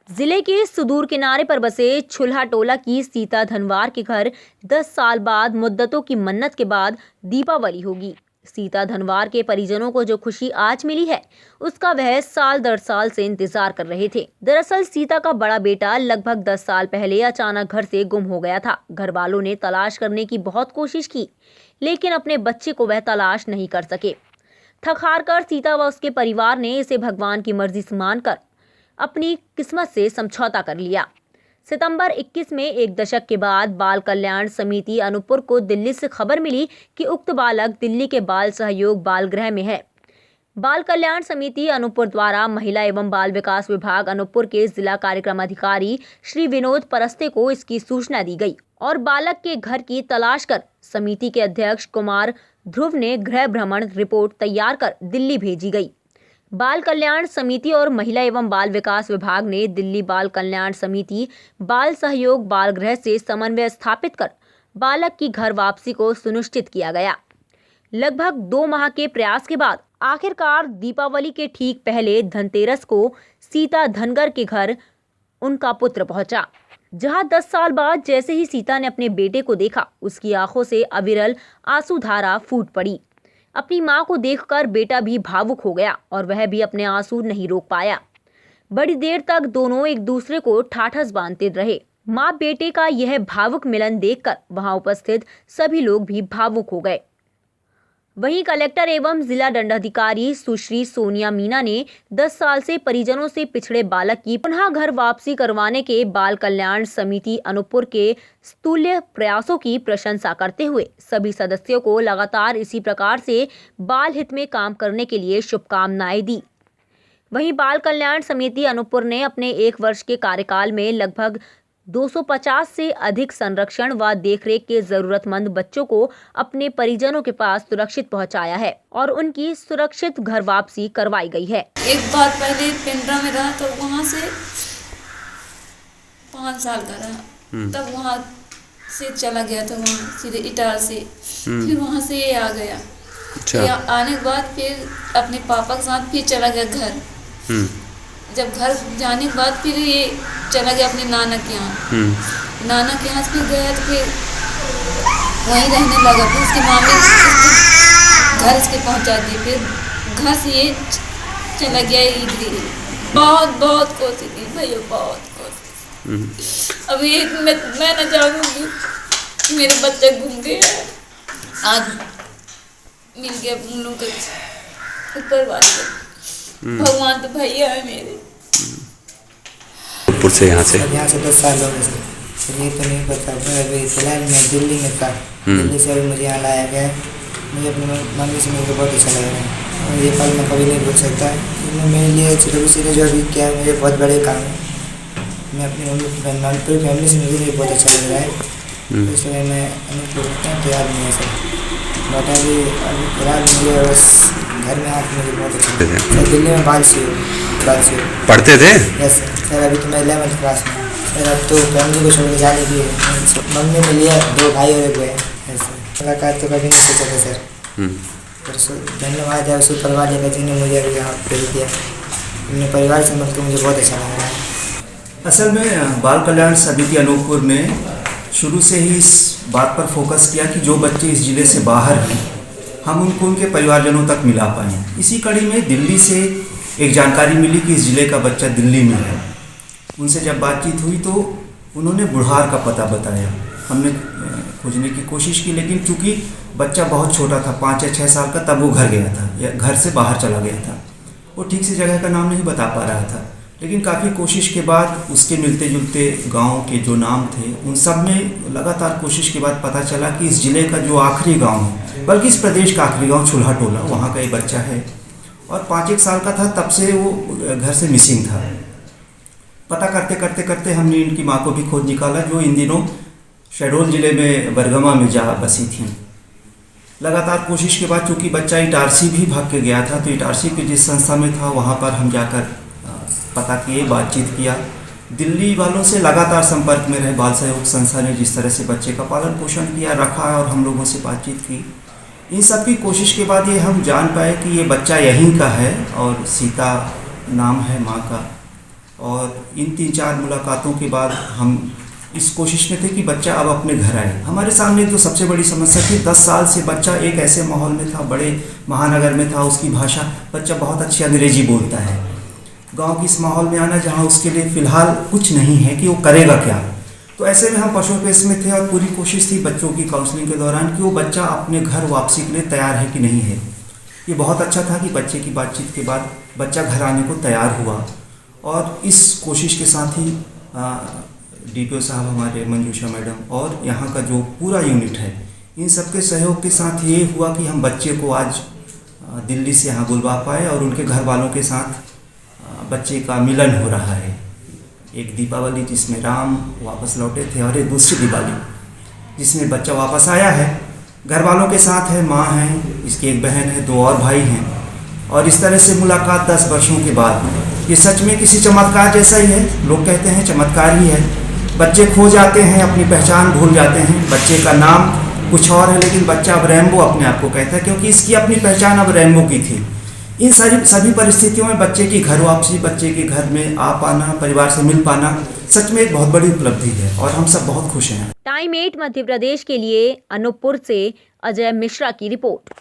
जिले के सुदूर किनारे पर बसे छुल्हा टोला की सीता धनवार के घर 10 साल बाद मुद्दतों की मन्नत के बाद दीपावली होगी। सीता धनवार के परिजनों को जो खुशी आज मिली है, उसका वह साल दर साल से इंतजार कर रहे थे। दरअसल सीता का बड़ा बेटा लगभग 10 साल पहले अचानक घर से गुम हो गया था। घर वालों ने तलाश करने की बहुत कोशिश की, लेकिन अपने बच्चे को वह तलाश नहीं कर सके। थक हार कर सीता व उसके परिवार ने इसे भगवान की मर्जी मानकर अपनी किस्मत से समझौता कर लिया। सितंबर 21 में एक दशक के बाद बाल कल्याण समिति अनूपपुर को दिल्ली से खबर मिली कि उक्त बालक दिल्ली के बाल सहयोग बाल गृह में है। बाल कल्याण समिति अनूपपुर द्वारा महिला एवं बाल विकास विभाग अनूपपुर के जिला कार्यक्रम अधिकारी श्री विनोद परस्ते को इसकी सूचना दी गई और बालक के घर की तलाश कर समिति के अध्यक्ष कुमार ध्रुव ने गृह भ्रमण रिपोर्ट तैयार कर दिल्ली भेजी गई। बाल कल्याण समिति और महिला एवं बाल विकास विभाग ने दिल्ली बाल कल्याण समिति बाल सहयोग बाल गृह से समन्वय स्थापित कर बालक की घर वापसी को सुनिश्चित किया गया। लगभग 2 माह के प्रयास के बाद आखिरकार दीपावली के ठीक पहले धनतेरस को सीता धनगर के घर उनका पुत्र पहुंचा। जहां 10 साल बाद जैसे ही सीता ने अपने बेटे को देखा, उसकी आंखों से अविरल आंसुधारा फूट पड़ी। अपनी मां को देखकर बेटा भी भावुक हो गया और वह भी अपने आंसू नहीं रोक पाया। बड़ी देर तक दोनों एक दूसरे को ठाठस बांधते रहे। मां बेटे का यह भावुक मिलन देखकर वहां उपस्थित सभी लोग भी भावुक हो गए। वहीं कलेक्टर एवं जिला दंडाधिकारी सुश्री सोनिया मीना ने 10 साल से परिजनों से पिछड़े बालक की पुनः घर वापसी करवाने के बाल कल्याण समिति अनूपपुर के स्तुल्य प्रयासों की प्रशंसा करते हुए सभी सदस्यों को लगातार इसी प्रकार से बाल हित में काम करने के लिए शुभकामनाएं दी। वहीं बाल कल्याण समिति अनूपपुर ने अपने 1 वर्ष के कार्यकाल में लगभग 250 से अधिक संरक्षण व देखरेख के जरूरतमंद बच्चों को अपने परिजनों के पास सुरक्षित पहुंचाया है और उनकी सुरक्षित घर वापसी करवाई गई है। एक बार पहले पिंडरा में रहा तो वहाँ से 5 साल का रहा, तब वहाँ से चला गया था, वहाँ सीधे इटार से, फिर वहाँ से ये आ गया। अच्छा। आने के बाद फिर अपने पापा के साथ फिर चला गया घर। जब घर जाने के बाद फिर ये चला गया अपने नाना के यहाँ। नाना के यहाँ फिर गया तो फिर वहीं रहने लगा। फिर उसकी मामी घर इसके पहुँचा दी, फिर घर से ये चला गया इधर। बहुत कोशिश की भैया, बहुत कोशिश। अब ये मैं न चाहूँगी मेरे बच्चे घूम गए, आज मिल गया उन लोगों के ऊपर वाले। भगवान तो भैया है मेरे। से यहाँ से 10 साल हो गए, ये तो नहीं पता। अभी फिलहाल मैं दिल्ली में था, दिल्ली से अभी मुझे यहाँ लाया गया। मुझे अपनी मम्मी से मिलकर बहुत अच्छा लग रहा है और ये पल मैं कभी नहीं भूल सकता। मेरे लिए चिटोबी ने जो अभी किया मुझे बहुत बड़े काम है। मैं अपनी पूरी फैमिली से मुझे बहुत अच्छा लग रहा है, इसलिए मैं अनूपपुर तैयार नहीं है सर। बट अभी फिलहाल मुझे बस घर में आकर मुझे बहुत अच्छा लग रहा है। दिल्ली में बाल से पढ़ते थे? यस सर, अभी तो मैं 11th क्लास में सर। अब तो फैमिली को छोड़ के जाने की है। मम्मी ने लिया 2 भाई और 1 बहन। मुलाकात तो कभी नहीं सोचा था सर। धन्यवाद है उस परिवार वाले जिन्होंने मुझे अभी यहाँ भेज दिया। अपने परिवार से मिलकर मुझे बहुत अच्छा लग रहा है। असल में बाल कल्याण समिति अनूपपुर ने शुरू से ही इस बात पर फोकस किया कि जो बच्चे इस ज़िले से बाहर हैं, हम उनको उनके परिवारजनों तक मिला पाएँ। इसी कड़ी में दिल्ली से एक जानकारी मिली कि इस ज़िले का बच्चा दिल्ली में है। उनसे जब बातचीत हुई तो उन्होंने बुढ़ार का पता बताया। हमने खोजने की कोशिश की, लेकिन चूँकि बच्चा बहुत छोटा था, 5 या 6 साल का, तब वो घर गया था या घर से बाहर चला गया था। वो ठीक से जगह का नाम नहीं बता पा रहा था, लेकिन काफ़ी कोशिश के बाद उसके मिलते जुलते गाँव के जो नाम थे उन सब में लगातार कोशिश के बाद पता चला कि इस ज़िले का जो आखिरी गाँव है, बल्कि इस प्रदेश का आखिरी गाँव छुल्हा टोला, वहाँ का एक बच्चा है और 5-1 साल का था तब से वो घर से मिसिंग था। पता करते करते हमने इनकी माँ को भी खोज निकाला, जो इन दिनों शहडोल ज़िले में बरगमा में जा बसी थी। लगातार कोशिश के बाद चूँकि बच्चा इटारसी भी भाग के गया था, तो इटारसी के जिस संस्था में था वहाँ पर हम जाकर पता किए, बातचीत किया। दिल्ली वालों से लगातार संपर्क में रहे। बाल सहयोग संस्था ने जिस तरह से बच्चे का पालन पोषण किया, रखा और हम लोगों से बातचीत की, इन सब की कोशिश के बाद ये हम जान पाए कि ये बच्चा यहीं का है और सीता नाम है माँ का। और इन 3-4 मुलाकातों के बाद हम इस कोशिश में थे कि बच्चा अब अपने घर आए। हमारे सामने जो सबसे बड़ी समस्या थी, 10 साल से बच्चा एक ऐसे माहौल में था, बड़े महानगर में था, उसकी भाषा, बच्चा बहुत अच्छी अंग्रेजी बोलता है। गांव की इस माहौल में आना जहां उसके लिए फ़िलहाल कुछ नहीं है कि वो करेगा क्या। तो ऐसे में हम पशुपेश में थे और पूरी कोशिश थी बच्चों की काउंसलिंग के दौरान कि वो बच्चा अपने घर वापसी के लिए तैयार है कि नहीं है। ये बहुत अच्छा था कि बच्चे की बातचीत के बाद बच्चा घर आने को तैयार हुआ। और इस कोशिश के साथ ही DPO साहब हमारे, मंजूषा मैडम और यहाँ का जो पूरा यूनिट है, इन सब के सहयोग के साथ ये हुआ कि हम बच्चे को आज दिल्ली से यहाँ बुलवा पाए और उनके घर वालों के साथ बच्चे का मिलन हो रहा है। एक दीपावली जिसमें राम वापस लौटे थे और एक दूसरी दिवाली जिसमें बच्चा वापस आया है, घर वालों के साथ है, माँ है, इसकी एक बहन है, 2 और भाई हैं। और इस तरह से मुलाकात 10 वर्षों के बाद, ये सच में किसी चमत्कार जैसा ही है। लोग कहते हैं चमत्कार ही है। बच्चे खो जाते हैं, अपनी पहचान भूल जाते हैं, बच्चे का नाम कुछ और है लेकिन बच्चा अब रैम्बो अपने आप को कहता है, क्योंकि इसकी अपनी पहचान अब रैम्बो की थी। इन सभी परिस्थितियों में बच्चे की घर वापसी, बच्चे के घर में आ पाना, परिवार से मिल पाना सच में एक बहुत बड़ी उपलब्धि है और हम सब बहुत खुश हैं। टाइम 8 मध्य प्रदेश के लिए अनूपपुर से अजय मिश्रा की रिपोर्ट।